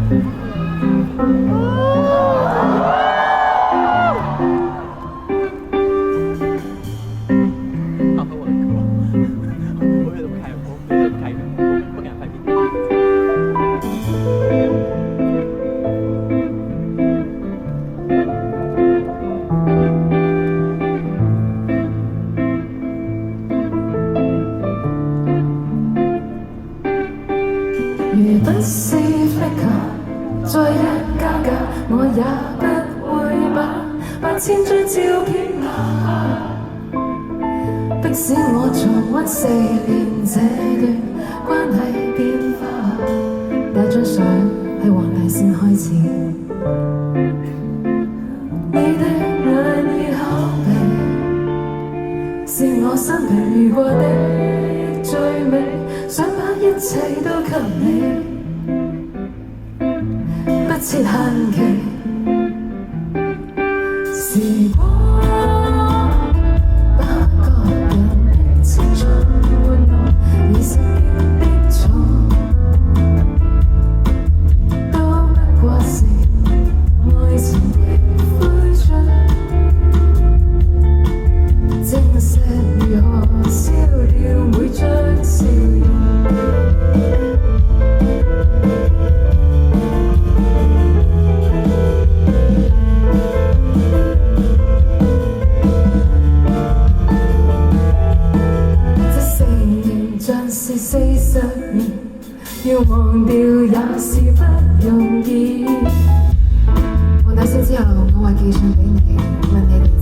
如不是 flicker， 再一加價，我也不會把8000張照片迫使我重溫4年這段關係變化。第一張相喺黃大仙開始，你的眼耳口鼻是我生平遇過的最美。想把一切都給你，不設限期。時光把個人的青春玩弄，而身邊的錯都不過是愛情的灰燼。正石如何燒掉每張笑容。像是40年，要忘掉也是不容易。黃大仙之後，我話寄信俾你，問你哋。